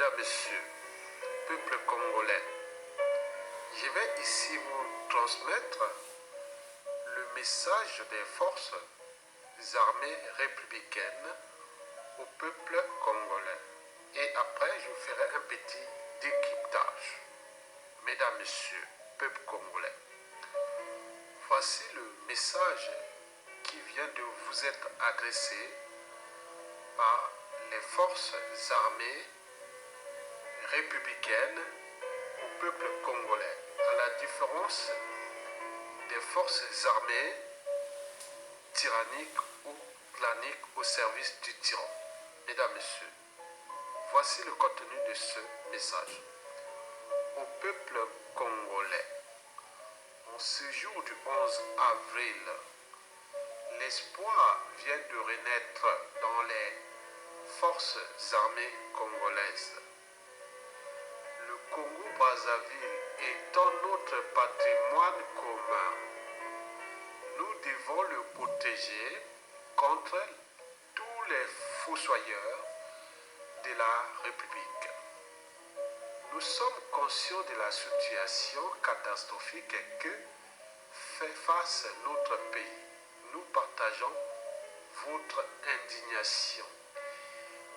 Mesdames, Messieurs, peuple congolais, je vais ici vous transmettre le message des forces armées républicaines au peuple congolais. Et après, je vous ferai un petit décryptage. Mesdames, Messieurs, peuple congolais, voici le message qui vient de vous être adressé par les forces armées républicaines au peuple congolais, à la différence des forces armées tyranniques ou claniques au service du tyran. Mesdames, Messieurs, voici le contenu de ce message. Au peuple congolais, en ce jour du 11 avril, l'espoir vient de renaître dans les forces armées congolaises. Le Congo-Brazzaville étant notre patrimoine commun, nous devons le protéger contre tous les fossoyeurs de la République. Nous sommes conscients de la situation catastrophique que fait face notre pays. Nous partageons votre indignation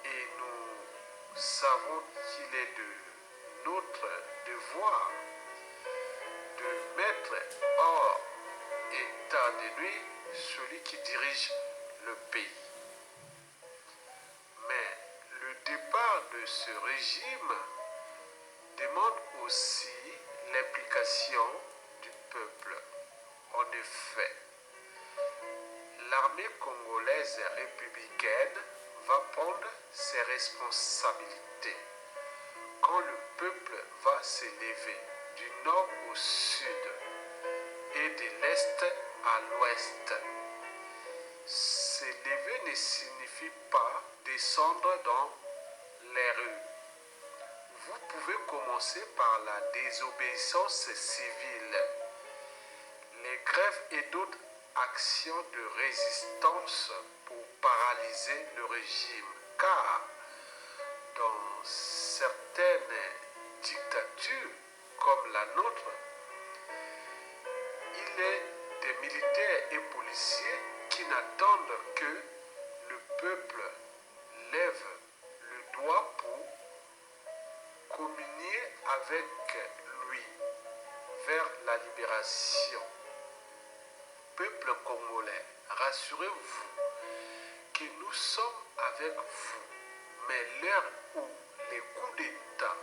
et nous savons qu'il est de notre devoir de mettre hors état de nuit celui qui dirige le pays. Mais le départ de ce régime demande aussi l'implication du peuple. En effet, l'armée congolaise républicaine va prendre ses responsabilités quand le peuple va s'élever du nord au sud et de l'est à l'ouest. S'élever ne signifie pas descendre dans les rues. Vous pouvez commencer par la désobéissance civile, les grèves et d'autres actions de résistance pour paralyser le régime, car dans certaines dictatures comme la nôtre, il est des militaires et policiers qui n'attendent que le peuple lève le doigt pour communier avec lui vers la libération. Peuple congolais, rassurez-vous que nous sommes avec vous, mais l'heure où les coups d'État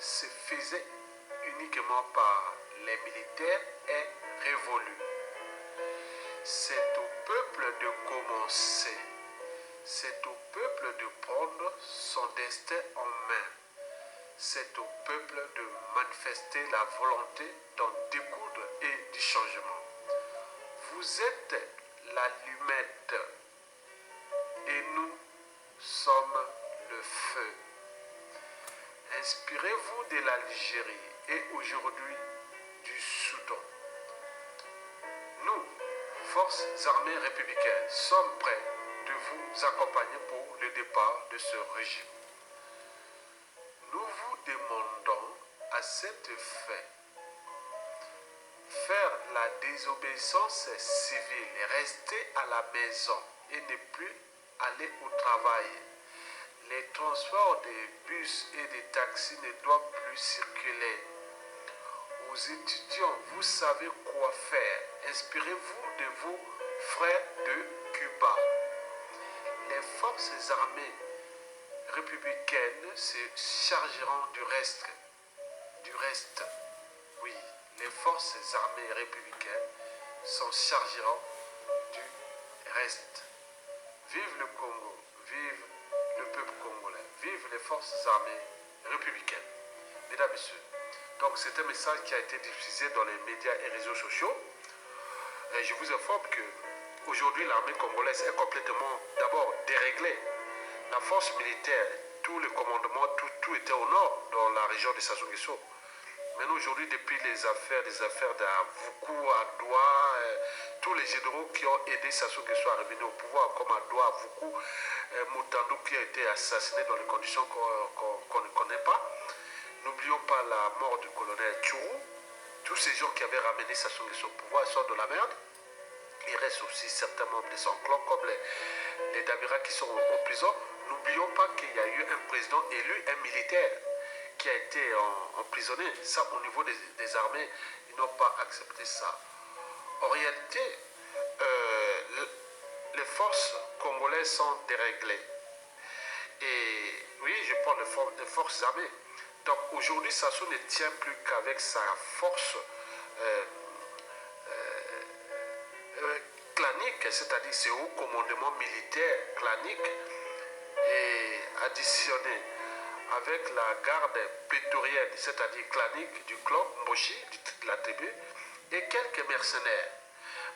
se faisaient uniquement par les militaires est révolue. C'est au peuple de commencer, c'est au peuple de prendre son destin en main. C'est au peuple de manifester la volonté d'en découdre et du changement. Vous êtes l'allumette et nous sommes le feu. Inspirez-vous de l'Algérie et aujourd'hui du Soudan. Nous, forces armées républicaines, sommes prêts de vous accompagner pour le départ de ce régime. Nous vous demandons à cet effet faire la désobéissance civile, rester à la maison et ne plus aller au travail. Les transports des bus et des taxis ne doivent plus circuler. Aux étudiants, vous savez quoi faire. Inspirez-vous de vos frères de Cuba. Les forces armées républicaines se chargeront du reste. Oui, les forces armées républicaines s'en chargeront du reste. Vive le Congo, vive le peuple congolais, vive les forces armées républicaines. Mesdames, Messieurs, donc c'est un message qui a été diffusé dans les médias et réseaux sociaux. Et je vous informe que aujourd'hui l'armée congolaise est complètement d'abord déréglée. La force militaire, tout le commandement, tout était au nord, dans la région de Sassou Nguesso. Maintenant, aujourd'hui, depuis les affaires d'Avoukou, Adoua, tous les généraux qui ont aidé Sassou Nguesso à revenir au pouvoir, comme Adoua, Avoukou, Moutandou qui a été assassiné dans les conditions qu'on ne connaît pas. N'oublions pas la mort du colonel Tchourou. Tous ces gens qui avaient ramené Sassou Nguesso au pouvoir sortent de la merde. Il reste aussi certains membres de son clan, comme les Damira qui sont en prison. N'oublions pas qu'il y a eu un président élu, un militaire, qui a été emprisonné. Ça, au niveau des armées, ils n'ont pas accepté ça. En réalité, les forces congolaises sont déréglées. Et oui, je parle de forces armées. Donc aujourd'hui, Sassou ne tient plus qu'avec sa force clanique, c'est-à-dire ses hauts commandements militaires claniques, et additionné avec la garde prétorienne, c'est-à-dire clanique du clan Mboshi, de la tribu, et quelques mercenaires.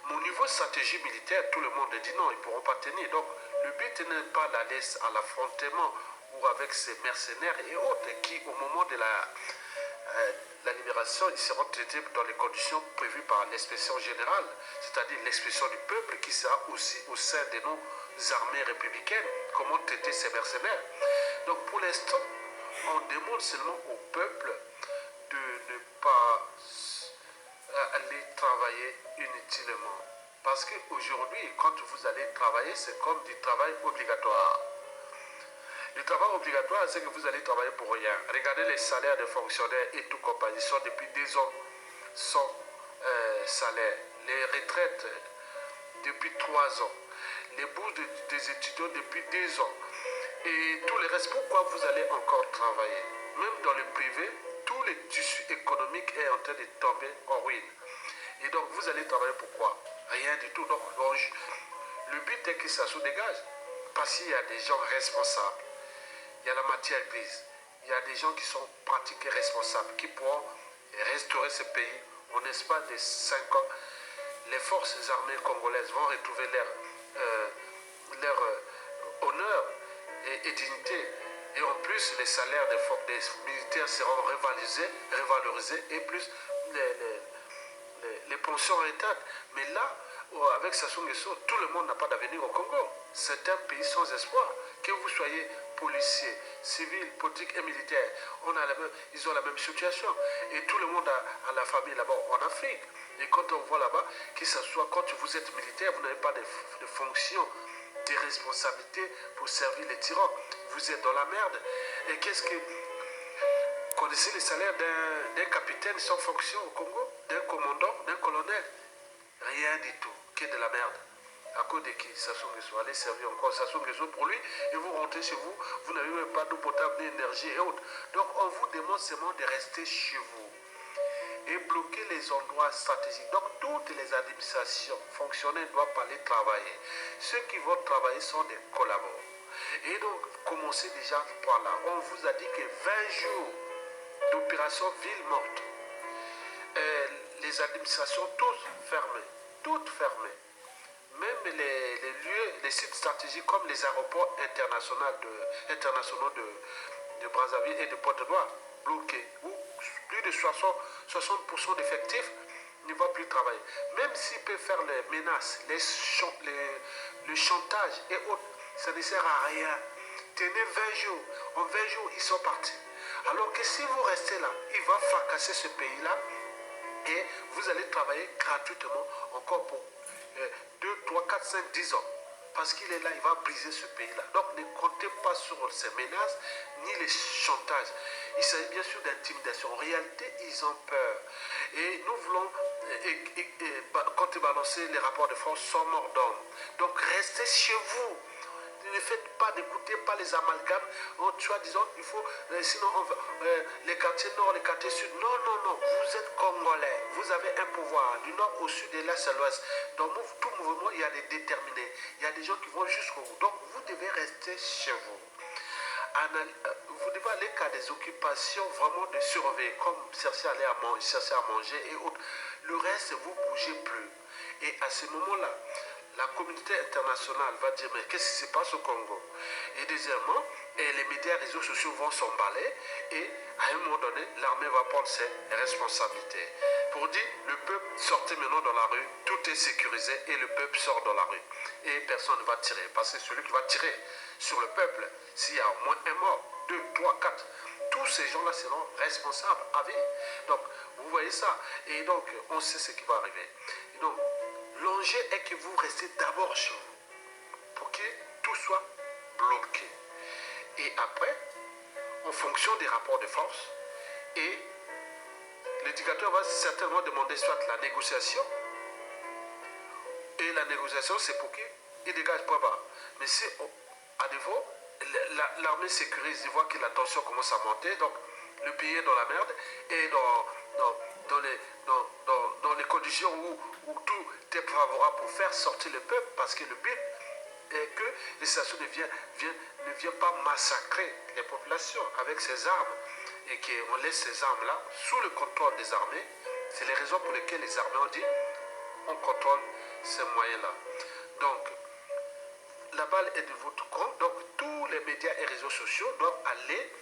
Mais au niveau stratégie militaire, tout le monde dit non, ils ne pourront pas tenir. Donc le but n'est pas d'aller à l'affrontement ou avec ces mercenaires et autres qui, au moment de la libération, ils seront traités dans les conditions prévues par l'expression générale, c'est-à-dire l'expression du peuple qui sera aussi au sein de nos armées républicaines, comment traiter ces mercenaires. Donc pour l'instant, on demande seulement au peuple de ne pas aller travailler inutilement. Parce qu'aujourd'hui, quand vous allez travailler, c'est comme du travail obligatoire. Le travail obligatoire, c'est que vous allez travailler pour rien. Regardez les salaires des fonctionnaires et tout compagnie sont depuis 10 ans sans salaire. Les retraites depuis 3 ans. Les bourses des étudiants depuis 2 ans. Et tout le reste, pourquoi vous allez encore travailler? Même dans le privé, tout le tissu économique est en train de tomber en ruine. Et donc, vous allez travailler pourquoi? Rien du tout. Donc, le but est que ça se dégage. Parce qu'il y a des gens responsables. Il y a la matière grise. Il y a des gens qui sont pratiqués responsables, qui pourront restaurer ce pays en espace de 5 ans. Les forces armées congolaises vont retrouver leur honneur et dignité. Et en plus, les salaires des militaires seront revalorisés et plus les pensions intactes. Mais là, avec Sassou Nguesso, tout le monde n'a pas d'avenir au Congo. C'est un pays sans espoir. Que vous soyez policier, civil, politique et militaire, ils ont la même situation. Et tout le monde a la famille là-bas en Afrique. Et quand on voit là-bas, que ce soit quand vous êtes militaire, vous n'avez pas de fonction, de responsabilité pour servir les tyrans. Vous êtes dans la merde. Et qu'est-ce que... Connaissez les salaires d'un capitaine sans fonction au Congo? D'un commandant, d'un colonel? Rien du tout. Que de la merde. À cause de qui? Sassou Nguesso. Allez servir encore Sassou Nguesso pour lui et vous rentrez chez vous. Vous n'avez même pas d'eau potable, d'énergie et autres. Donc on vous demande seulement de rester chez vous et bloquer les endroits stratégiques. Donc toutes les administrations fonctionnaires ne doivent pas aller travailler. Ceux qui vont travailler sont des collaborateurs. Et donc commencez déjà par là. On vous a dit que 20 jours d'opération ville morte. Les administrations toutes fermées. Même les lieux, les sites stratégiques comme les aéroports internationaux de Brazzaville et de Pointe-Noire bloqués, où plus de 60% d'effectifs ne vont plus travailler. Même s'ils peuvent faire les menaces, le chantage et autres, ça ne sert à rien. Tenez 20 jours. En 20 jours, ils sont partis. Alors que si vous restez là, il va fracasser ce pays-là et vous allez travailler gratuitement encore pour 2, 3, 4, 5, 10 ans. Parce qu'il est là, il va briser ce pays-là. Donc ne comptez pas sur ces menaces ni les chantages. Il s'agit bien sûr d'intimidation. En réalité, ils ont peur. Et nous voulons contrebalancer les rapports de force sans mort d'homme. Donc restez chez vous. Ne faites pas, n'écoutez pas les amalgames. Disons, il faut, sinon les quartiers nord, les quartiers sud. Non, non, non. Vous êtes congolais. Vous avez un pouvoir du nord au sud et l'est à l'ouest. Dans tout mouvement, il y a des déterminés. Il y a des gens qui vont jusqu'au bout. Donc, vous devez rester chez vous. Vous devez aller qu'à des occupations vraiment de surveiller, comme chercher à manger et autres. Le reste, vous ne bougez plus. Et à ce moment-là, la communauté internationale va dire mais qu'est-ce qui se passe au Congo? Et deuxièmement, les médias et les réseaux sociaux vont s'emballer et à un moment donné, l'armée va prendre ses responsabilités. Pour dire, le peuple sortez maintenant dans la rue, tout est sécurisé et le peuple sort dans la rue. Et personne ne va tirer, parce que celui qui va tirer sur le peuple, s'il y a au moins un mort, 2, 3, 4, tous ces gens-là seront responsables à vie. Donc, vous voyez ça. Et donc, on sait ce qui va arriver. Et donc, l'enjeu est que vous restez d'abord chez vous, pour que tout soit bloqué. Et après, en fonction des rapports de force, et l'éducateur va certainement demander soit la négociation, et la négociation c'est pour qu'il dégage point bas. Mais si à défaut, l'armée sécurise, il voit que la tension commence à monter, donc le pays est dans la merde, et dans les conditions où tout est favorable pour faire sortir le peuple, parce que le but est que les stations ne viennent pas massacrer les populations avec ces armes, et qu'on laisse ces armes-là sous le contrôle des armées. C'est les raisons pour lesquelles les armées ont dit on contrôle ces moyens-là. Donc, la balle est de votre camp. Donc, tous les médias et réseaux sociaux doivent aller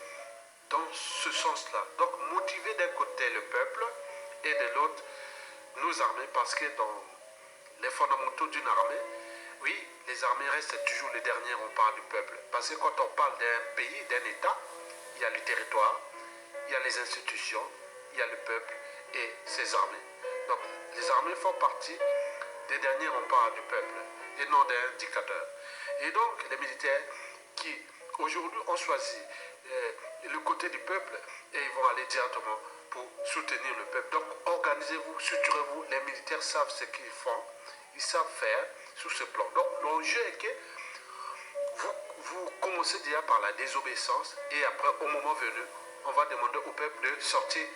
dans ce sens-là. Donc, motiver d'un côté le peuple et de l'autre nos armées, parce que dans les fondamentaux d'une armée, oui, les armées restent toujours les derniers remparts du peuple. Parce que quand on parle d'un pays, d'un État, il y a le territoire, il y a les institutions, il y a le peuple et ses armées. Donc, les armées font partie des derniers remparts du peuple et non d'un dictateur. Et donc, les militaires qui, aujourd'hui, ont choisi le côté du peuple et ils vont aller directement pour soutenir le peuple. Donc, organisez-vous, structurez-vous. Les militaires savent ce qu'ils font, ils savent faire sur ce plan. Donc, l'enjeu est que vous commencez déjà par la désobéissance et après, au moment venu, on va demander au peuple de sortir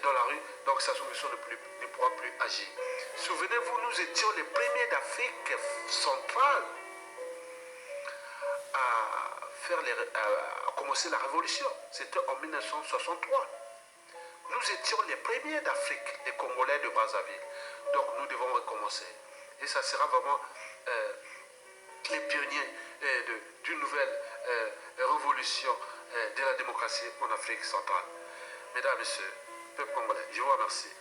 dans la rue, donc sa solution ne pourra plus agir. Souvenez-vous, nous étions les premiers d'Afrique centrale à commencer la révolution. C'était en 1963. Nous étions les premiers d'Afrique, les Congolais de Brazzaville. Donc nous devons recommencer. Et ça sera vraiment les pionniers d'une nouvelle révolution de la démocratie en Afrique centrale. Mesdames et messieurs, peuple congolais, je vous remercie.